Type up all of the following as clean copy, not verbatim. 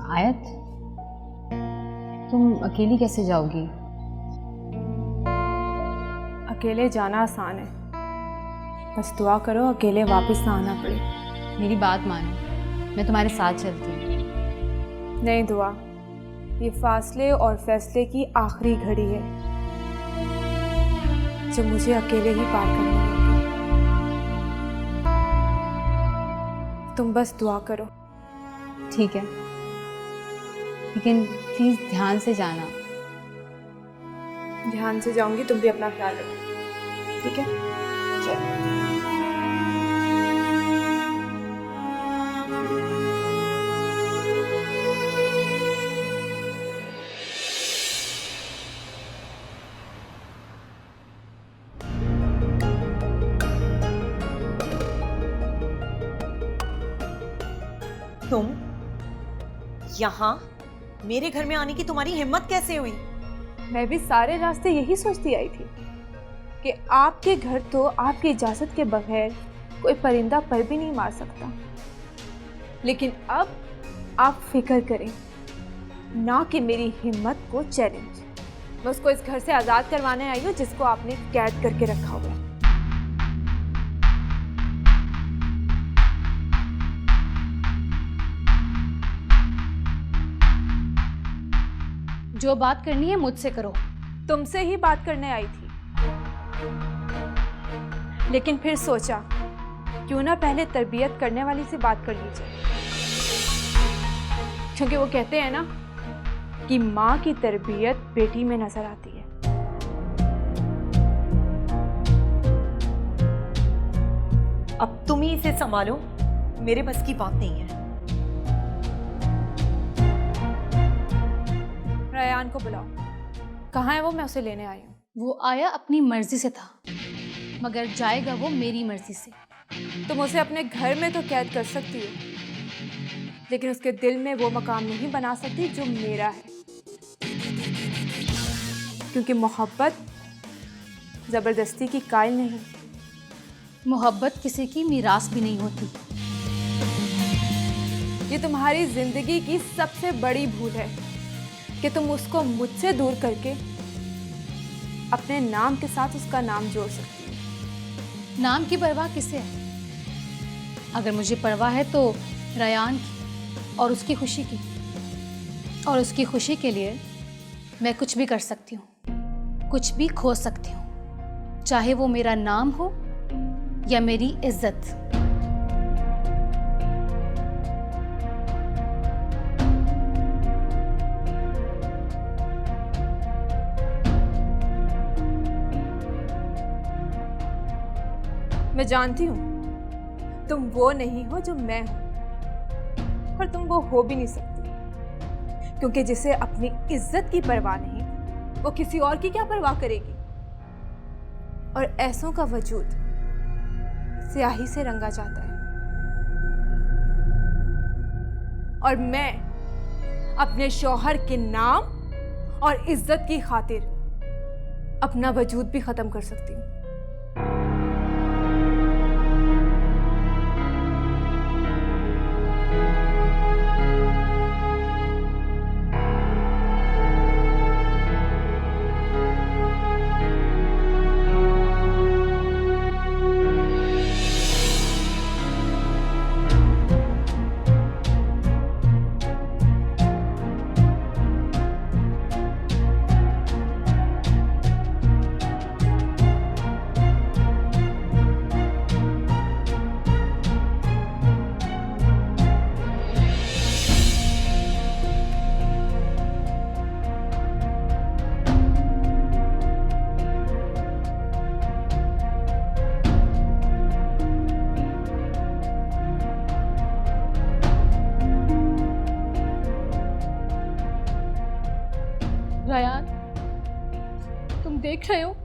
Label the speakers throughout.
Speaker 1: आयत, तुम अकेली कैसे जाओगी?
Speaker 2: अकेले जाना आसान है, बस दुआ करो अकेले वापस ना आना पड़े।
Speaker 1: मेरी बात मानो, मैं तुम्हारे साथ चलती हूँ।
Speaker 2: नहीं दुआ, ये फासले और फैसले की आखिरी घड़ी है जो मुझे अकेले ही पार करनी होगी। तुम बस दुआ करो।
Speaker 1: ठीक है, लेकिन प्लीज ध्यान से जाना।
Speaker 2: ध्यान से जाऊंगी, तुम भी अपना ख्याल रखो, ठीक है? चलो।
Speaker 3: तुम यहाँ मेरे घर में आने की तुम्हारी हिम्मत कैसे हुई?
Speaker 2: मैं भी सारे रास्ते यही सोचती आई थी कि आपके घर तो आपकी इजाज़त के बगैर कोई परिंदा पर भी नहीं मार सकता, लेकिन अब आप फिक्र करें ना कि मेरी हिम्मत को चैलेंज। मैं उसको इस घर से आज़ाद करवाने आई हूँ जिसको आपने कैद करके रखा हुआ है।
Speaker 4: जो बात करनी है मुझसे करो।
Speaker 2: तुमसे ही बात करने आई थी, लेकिन फिर सोचा क्यों ना पहले तरबियत करने वाली से बात कर लीजिए, क्योंकि वो कहते हैं ना कि माँ की तरबियत बेटी में नजर आती है।
Speaker 3: अब तुम ही इसे संभालो, मेरे बस की बात नहीं है।
Speaker 2: रयान को बुलाओ। कहाँ है वो? मैं उसे लेने आई हूँ।
Speaker 4: वो आया अपनी मर्जी से था, मगर जाएगा वो मेरी मर्जी से।
Speaker 2: तुम उसे अपने घर में तो कैद कर सकती हो, लेकिन उसके दिल में वो मकाम नहीं बना सकती जो मेरा है, क्योंकि मोहब्बत जबरदस्ती की कायल नहीं।
Speaker 4: मोहब्बत किसी की मीरास भी नहीं होती।
Speaker 2: ये तुम्हारी जिंदगी की सबसे बड़ी भूल है कि तुम उसको मुझसे दूर करके अपने नाम के साथ उसका नाम जोड़ सकती हो।
Speaker 4: नाम की परवाह किसे है? अगर मुझे परवाह है तो रयान की और उसकी खुशी की, और उसकी खुशी के लिए मैं कुछ भी कर सकती हूँ, कुछ भी खो सकती हूँ, चाहे वो मेरा नाम हो या मेरी इज्जत।
Speaker 2: मैं जानती हूँ तुम वो नहीं हो जो मैं हूं, पर तुम वो हो भी नहीं सकती, क्योंकि जिसे अपनी इज्जत की परवाह नहीं वो किसी और की क्या परवाह करेगी। और ऐसों का वजूद स्याही से रंगा जाता है, और मैं अपने शौहर के नाम और इज्जत की खातिर अपना वजूद भी खत्म कर सकती हूँ।
Speaker 4: रयान, तुम देख रहे हो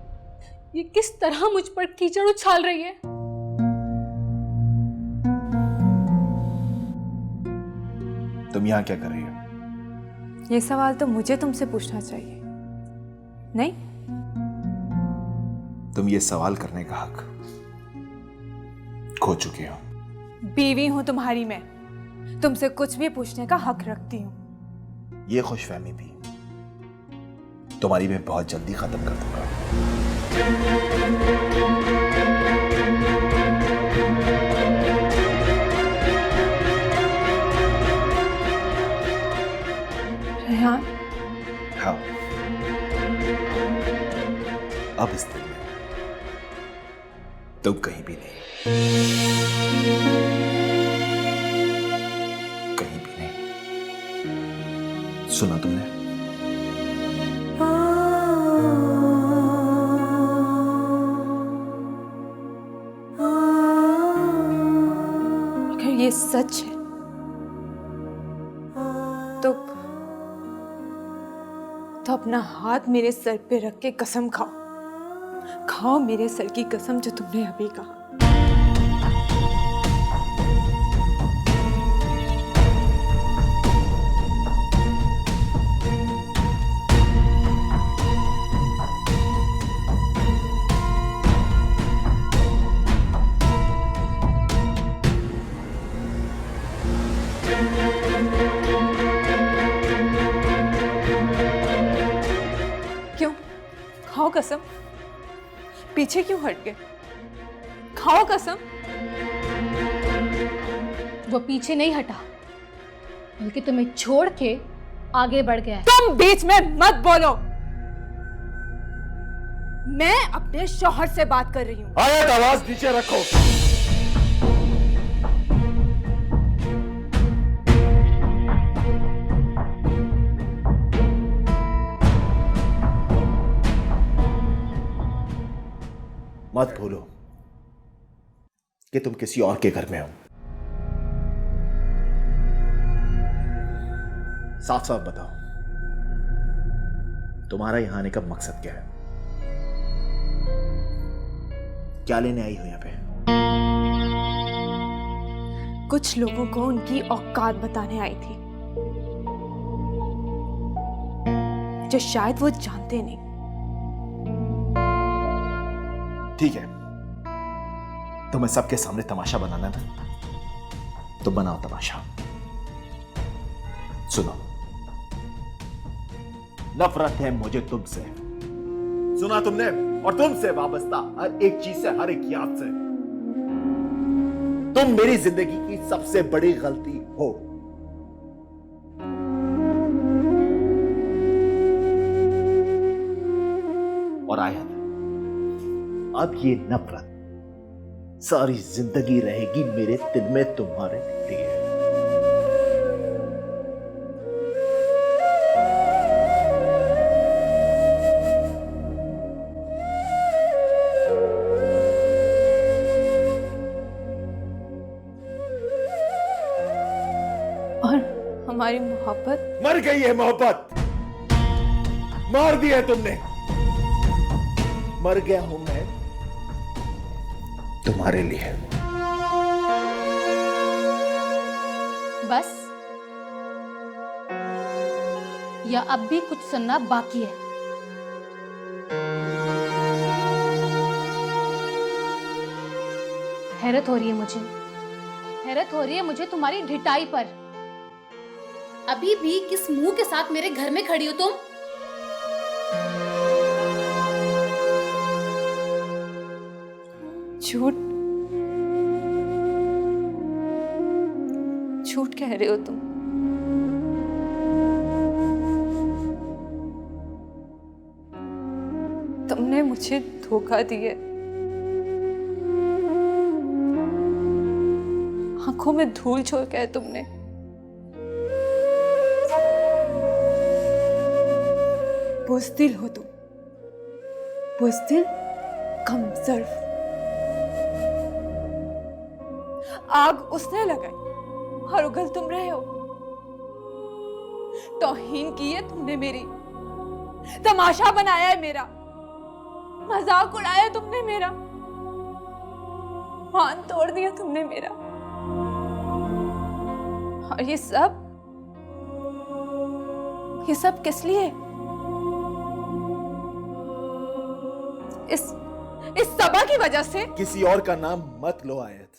Speaker 4: ये किस तरह मुझ पर कीचड़ उछाल रही है।
Speaker 5: तुम यहाँ क्या कर रही हो?
Speaker 2: ये सवाल तो मुझे तुमसे पूछना चाहिए, नहीं?
Speaker 5: तुम ये सवाल करने का हक खो चुके हो।
Speaker 2: बीवी हूं तुम्हारी मैं, तुमसे कुछ भी पूछने का हक रखती हूँ।
Speaker 5: ये खुशफहमी भी तुम्हारी मैं बहुत जल्दी खत्म कर दूंगा।
Speaker 2: रेहान,
Speaker 5: हाँ, अब इस दिन में तुम कहीं भी नहीं, कहीं भी नहीं। सुना तुमने?
Speaker 2: अगर ये सच है तो अपना हाथ मेरे सर पे रख के कसम खाओ। खाओ मेरे सर की कसम जो तुमने अभी कहा। क्यों? खाओ कसम। पीछे क्यों हट गए? खाओ कसम।
Speaker 4: वो पीछे नहीं हटा, बल्कि तुम्हें छोड़ के आगे बढ़ गया है।
Speaker 2: तुम बीच में मत बोलो। मैं अपने शौहर से बात कर रही हूँ।
Speaker 5: आयत, आवाज नीचे रखो। मत भूलो कि तुम किसी और के घर में हो। साफ साफ बताओ, तुम्हारा यहां आने का मकसद क्या है? क्या लेने आई हो यहां पे?
Speaker 2: कुछ लोगों को उनकी औकात बताने आई थी, जो शायद वो जानते नहीं।
Speaker 5: ठीक है, तुम्हें सबके सामने तमाशा बनाना था, तो बनाओ तमाशा। सुनो, नफरत है मुझे तुमसे। सुना तुमने? और तुमसे वाबस्ता हर एक चीज से, हर एक याद से। तुम मेरी जिंदगी की सबसे बड़ी गलती हो। और आयत, अब ये नफरत सारी जिंदगी रहेगी मेरे दिल में तुम्हारे लिए।
Speaker 2: और हमारी मोहब्बत
Speaker 5: मर गई है मोहब्बत, मार दी है तुमने। मर गया हूं मैं तुम्हारे लिए।
Speaker 4: बस, या अब भी कुछ सुनना बाकी है? हैरत हो रही है मुझे, हैरत हो रही है मुझे तुम्हारी ढिठाई पर। अभी भी किस मुंह के साथ मेरे घर में खड़ी हो तुम?
Speaker 2: झूठ झूठ कह रहे हो तुम। तुमने मुझे धोखा दिया। आंखों में धूल झोंका है तुमने। बुज़दिल हो तुम, बुज़दिल कमज़र्फ। आग उसने लगाई और उगल तुम रहे हो। तौहीन की है तुमने मेरी, तमाशा बनाया है मेरा, मजाक उड़ाया तुमने मेरा, मान तोड़ दिया तुमने मेरा। और ये सब किस लिए? इस सबा की वजह से।
Speaker 5: किसी और का नाम मत लो आयत,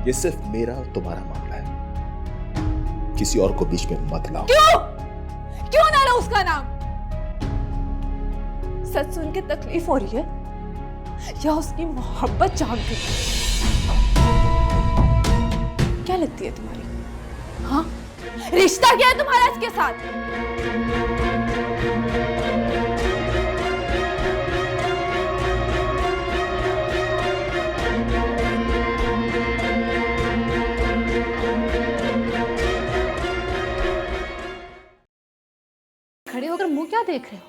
Speaker 5: ये सिर्फ मेरा और तुम्हारा मामला है। किसी और को बीच में मत लाओ।
Speaker 2: क्यों ना लो उसका नाम? सच सुन के तकलीफ हो रही है या उसकी मोहब्बत जाग गई? क्या लगती है तुम्हारी? हाँ, रिश्ता क्या है तुम्हारा इसके साथ?
Speaker 4: खड़े होकर मुंह क्या देख रहे हो?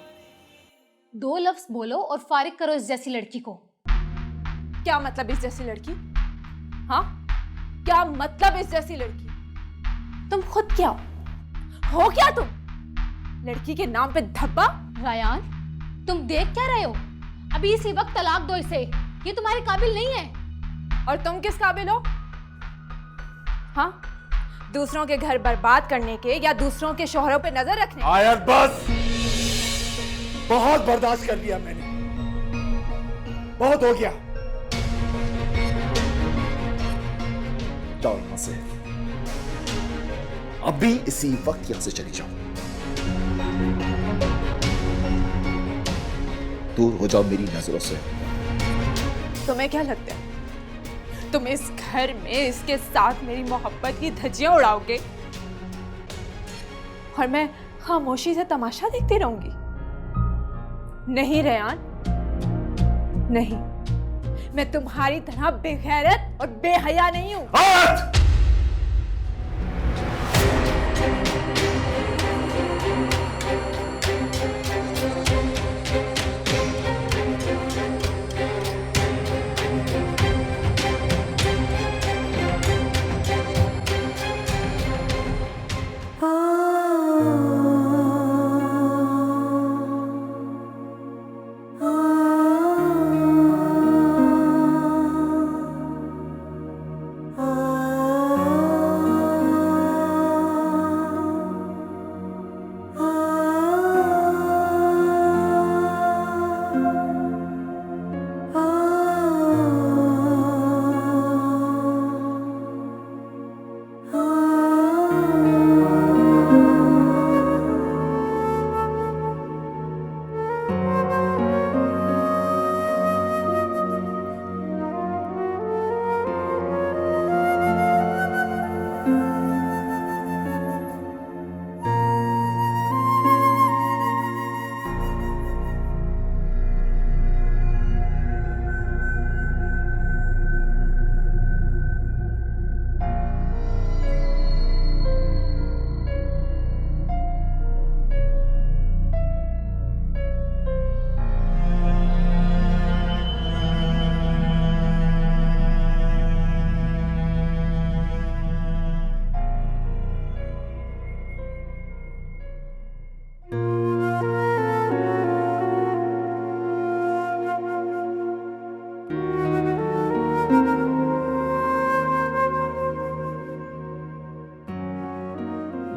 Speaker 4: 2 लफ्ज बोलो और फारिग करो इस जैसी लड़की को।
Speaker 2: क्या मतलब इस जैसी लड़की? हाँ, क्या मतलब इस जैसी लड़की? तुम खुद क्या हो क्या तुम? लड़की के नाम पे धब्बा?
Speaker 4: रायान, तुम देख क्या रहे हो? अभी इसी वक्त तलाक दो इसे, ये तुम्हारे काबिल नहीं है।
Speaker 2: और तुम किस काबिल हो? हाँ, दूसरों के घर बर्बाद करने के या दूसरों के शोहरों पे नजर रखने?
Speaker 5: आयत बस, बहुत बर्दाश्त कर लिया मैंने, बहुत हो गया। जाओ यहां से, अभी इसी वक्त यहां से चली जाओ। दूर हो जाओ मेरी नजरों से।
Speaker 2: तुम्हें क्या लगता है तुम इस घर में इसके साथ मेरी मोहब्बत की धज्जियां उड़ाओगे और मैं खामोशी से तमाशा देखती रहूंगी? नहीं रेयान, नहीं, मैं तुम्हारी तरह बेगैरत और बेहया नहीं हूं।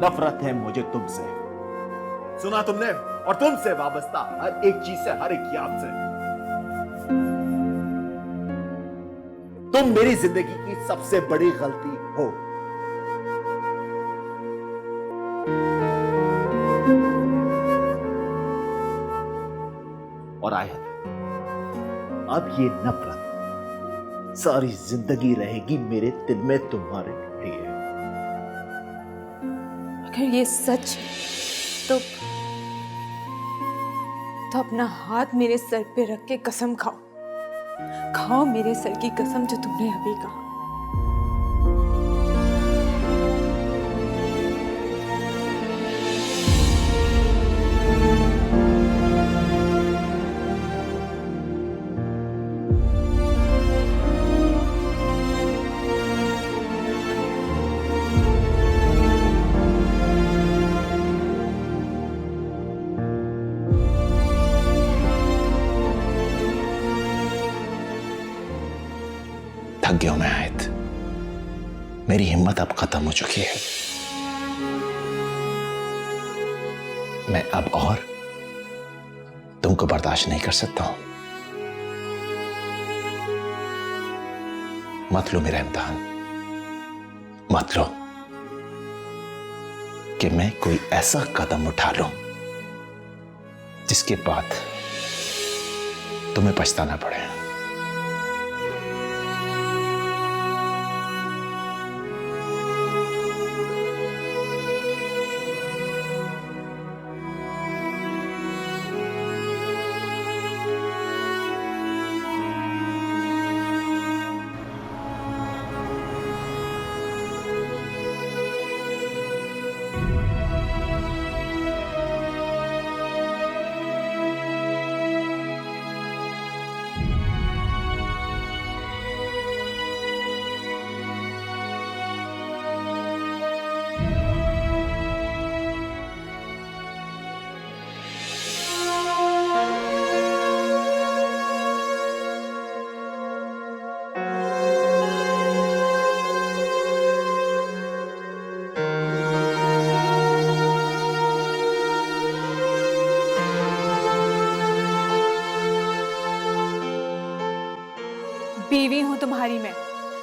Speaker 5: नफरत है मुझे तुमसे, सुना तुमने? और तुमसे वाबस्ता हर एक चीज से, हर एक याद से। तुम मेरी जिंदगी की सबसे बड़ी गलती हो। और आयत, अब ये नफरत सारी जिंदगी रहेगी मेरे दिल में तुम्हारे लिए।
Speaker 2: अगर ये सच है तो अपना हाथ मेरे सर पे रख के कसम खाओ। खाओ मेरे सर की कसम जो तुमने अभी कहा।
Speaker 5: थक गया मैं आयत, मेरी हिम्मत अब खत्म हो चुकी है। मैं अब और तुमको बर्दाश्त नहीं कर सकता हूं। मत लो मेरा इम्तिहान, मत लो। कि मैं कोई ऐसा कदम उठा लूं जिसके बाद तुम्हें पछताना पड़े।
Speaker 2: बीवी हूं तुम्हारी मैं,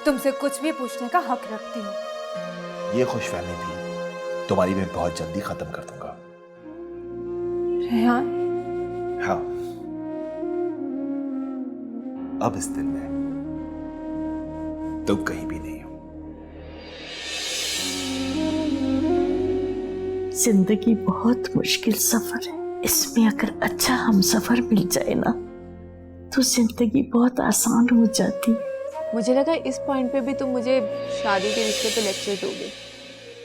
Speaker 2: तुमसे कुछ भी पूछने का हक रखती हूँ।
Speaker 5: ये खुशफहमी भी तुम्हारी मैं बहुत जल्दी खत्म कर दूंगा।
Speaker 2: रेहान,
Speaker 5: हाँ, अब इस दिल में तुम कहीं भी नहीं हो।
Speaker 6: जिंदगी बहुत मुश्किल सफर है, इसमें अगर अच्छा हम सफर मिल जाए ना तो जिंदगी बहुत आसान हो जाती है।
Speaker 2: मुझे लगा इस पॉइंट पे भी तुम मुझे शादी के रिश्ते पे लेक्चर दोगे।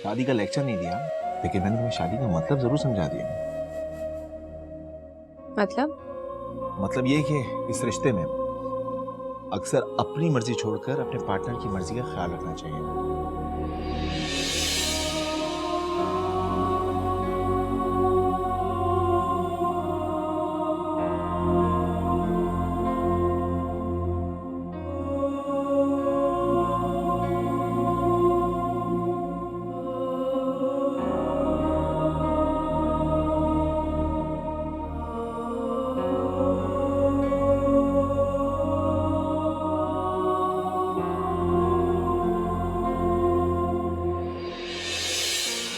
Speaker 7: शादी का लेक्चर नहीं दिया, लेकिन मैंने तुम्हें शादी का मतलब जरूर समझा दिया।
Speaker 2: मतलब
Speaker 7: ये कि इस रिश्ते में अक्सर अपनी मर्जी छोड़कर अपने पार्टनर की मर्जी का ख्याल रखना चाहिए।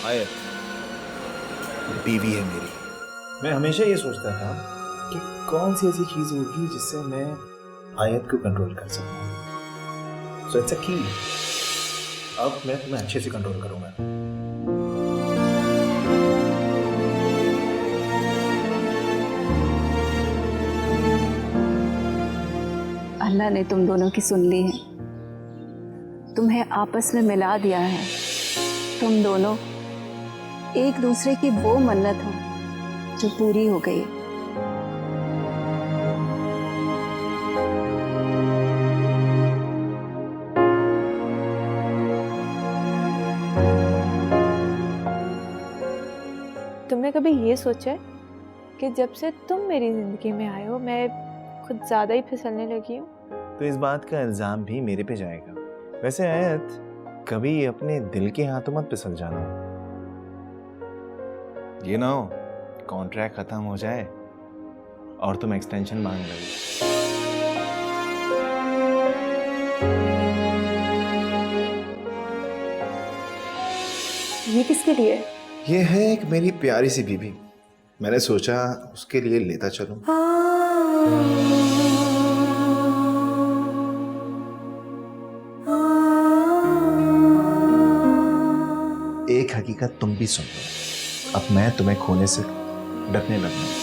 Speaker 5: आयत बीवी है मेरी।
Speaker 8: मैं हमेशा ये सोचता था कि कौन सी ऐसी चीज होगी जिससे मैं आयत को कंट्रोल कर सकूं। सो इट्स अ की। अब मैं तुम्हें अच्छे से कंट्रोल करूंगा।
Speaker 6: अल्लाह ने तुम दोनों की सुन ली है, तुम्हें आपस में मिला दिया है। तुम दोनों एक दूसरे की वो मन्नत हो जो पूरी हो गई।
Speaker 2: तुमने कभी ये सोचा है कि जब से तुम मेरी जिंदगी में आए हो मैं खुद ज्यादा ही फिसलने लगी हूँ?
Speaker 8: तो इस बात का इल्जाम भी मेरे पे जाएगा। वैसे आयत, कभी अपने दिल के हाथों मत फिसल जाना। ये ना हो कॉन्ट्रैक्ट खत्म हो जाए और तुम एक्सटेंशन मांग रहे
Speaker 2: ये किसके लिए?
Speaker 8: ये है एक मेरी प्यारी सी बीबी, मैंने सोचा उसके लिए लेता चलूं। एक हकीकत तुम भी सुन लो, अब मैं तुम्हें खोने से डरने लगा।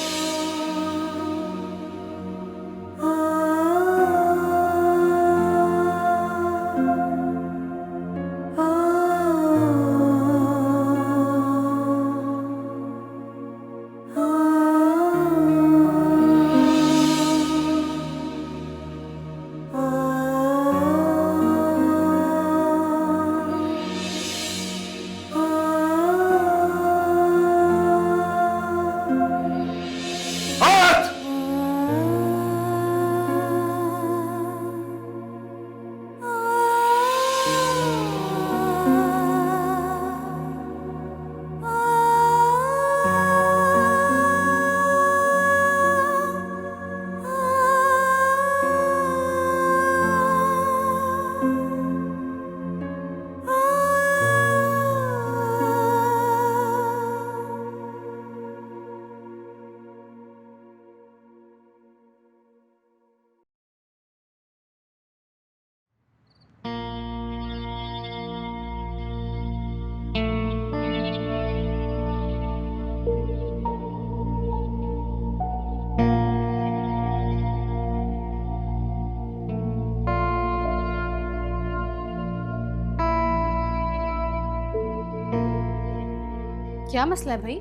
Speaker 4: क्या मसला है भाई?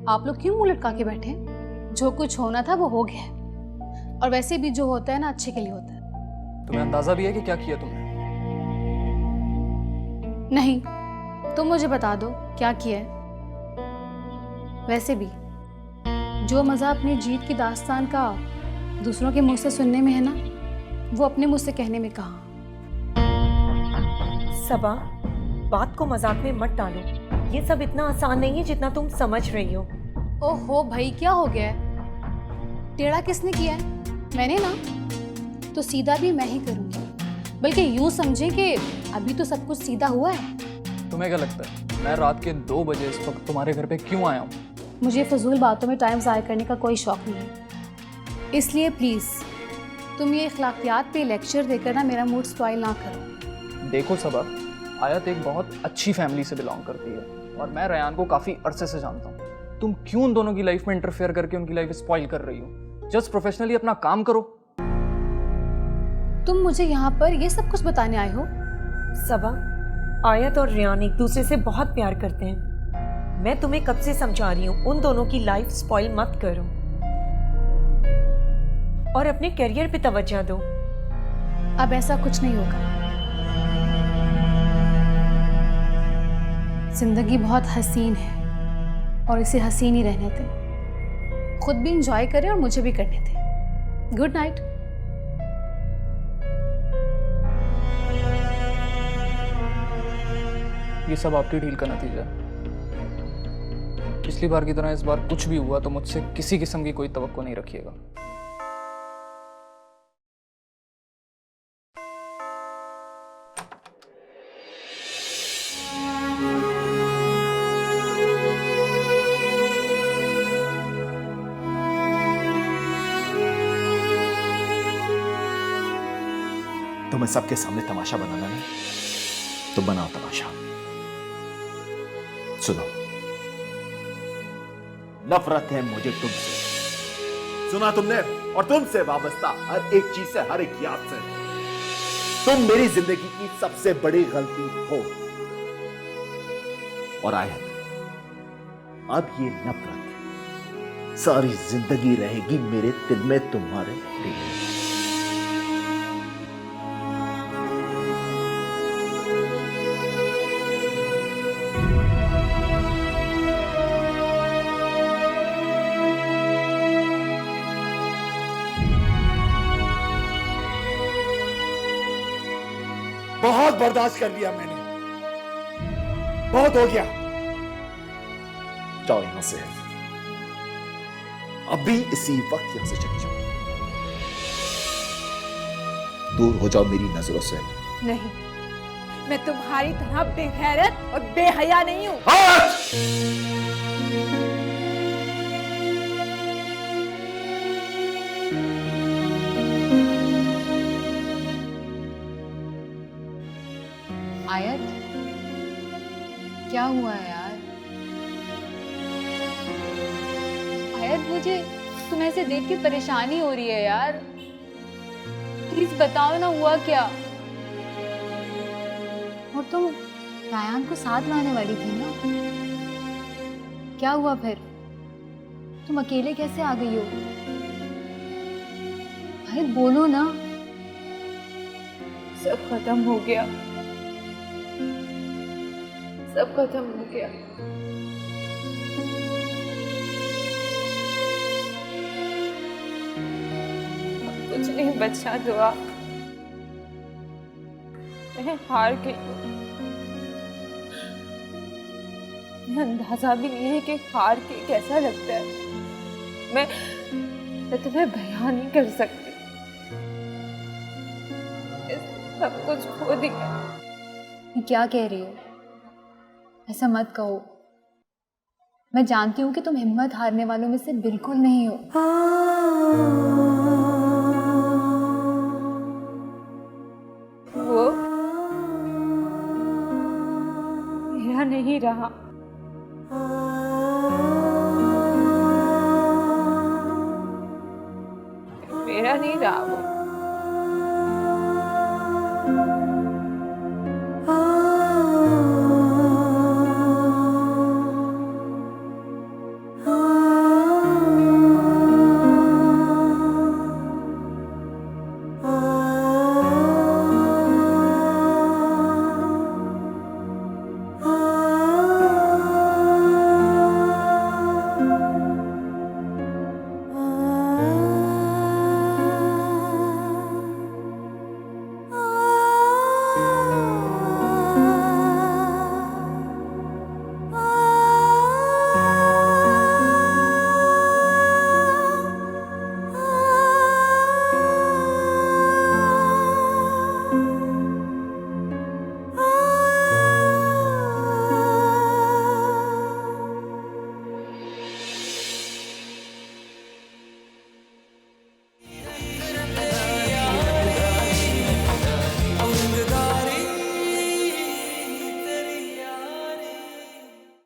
Speaker 4: आप लोग क्यों मुंह लटका के बैठे हैं? जो कुछ होना था वो हो गया है, और वैसे भी जो होता है ना अच्छे के लिए होता है।
Speaker 9: तुम्हें अंदाजा भी है कि क्या किया तुमने?
Speaker 4: नहीं, तुम मुझे बता दो क्या किया है। वैसे भी जो मज़ा अपनी जीत की दास्तान का दूसरों के मुंह से सुनने में है ना, वो अपने मुंह से कहने में कहाँ।
Speaker 3: सबा, बात को मजाक में मत डालो। ये सब इतना आसान नहीं है जितना तुम समझ रही हो।
Speaker 4: ओहो भाई, क्या हो गया है? टेढ़ा किसने किया है? मैंने ना? तो सीधा भी मैं ही करूँगी। बल्कि यूँ समझे कि अभी तो सब कुछ सीधा हुआ है।
Speaker 9: तुम्हें क्या लगता है मैं रात के 2 बजे इस वक्त तुम्हारे घर पे क्यों आया हूँ?
Speaker 4: मुझे फजूल बातों में टाइम ज़ाया करने का कोई शौक नहीं है, इसलिए प्लीज़ तुम ये इखलाकियात पे लेक्चर देकर ना मेरा मूड स्पॉइल ना करो।
Speaker 9: देखो सबा, आयत एक बहुत अच्छी फैमिली से बिलोंग करती है और मैं रयान को काफ़ी अरसे से जानता हूँ। तुम क्यों उन दोनों की लाइफ में इंटरफेयर करके उनकी लाइफ स्पॉइल कर रही हो? जस्ट प्रोफेशनली अपना काम करो।
Speaker 4: तुम मुझे यहाँ पर ये सब कुछ बताने आए हो?
Speaker 3: सबा, आयत और रियान एक दूसरे से बहुत प्यार करते हैं। मैं तुम्हें कब से समझा रही हूँ उन दोनों की लाइफ स्पॉइल मत करो और अपने करियर पे तवज्जो दो।
Speaker 4: अब ऐसा कुछ नहीं होगा। जिंदगी बहुत हसीन है और इसे हसीन ही रहने दें। खुद भी इंजॉय करें और मुझे भी करने दें। Good night.
Speaker 9: ये सब आपकी डील का नतीजा है। पिछली बार की तरह इस बार कुछ भी हुआ तो मुझसे किसी किस्म की कोई तवक्को नहीं रखिएगा।
Speaker 5: तुम्हें सबके सामने तमाशा बनाना नहीं, तो बनाओ तमाशा। सुनो, नफरत है मुझे तुमसे। सुना तुमने? और तुमसे वाबस्ता हर एक चीज से, हर एक याद से। तुम मेरी जिंदगी की सबसे बड़ी गलती हो। और आयत, अब ये नफरत सारी जिंदगी रहेगी मेरे दिल में तुम्हारे लिए।
Speaker 10: बहुत बर्दाश्त कर लिया मैंने, बहुत हो गया।
Speaker 5: जाओ यहां से, अभी इसी वक्त यहां से चली जाओ। दूर हो जाओ मेरी नजरों से।
Speaker 2: नहीं, मैं तुम्हारी तरह बेगैरत और बेहया नहीं हूँ।
Speaker 1: आयत, क्या हुआ है यार? आयत, मुझे तुम ऐसे देख के परेशानी हो रही है यार। प्लीज बताओ ना, हुआ क्या? और तुम रायान को साथ लाने वाली थी ना, क्या हुआ फिर? तुम अकेले कैसे आ गई हो? आयत बोलो ना।
Speaker 2: सब खत्म हो गया, सब खत्म हो गया। अब कुछ नहीं बचा दुआ। मैं हार गई हूँ। मुझे अंदाजा भी नहीं है कि हार के कैसा लगता है। मैं तुम्हें बयान नहीं कर सकती। सब कुछ खो दिया।
Speaker 1: ये क्या कह रही हो? ऐसा मत कहो। मैं जानती हूँ कि तुम हिम्मत हारने वालों में से बिल्कुल नहीं हो।
Speaker 2: वो मेरा नहीं रहा। मेरा नहीं रहा वो।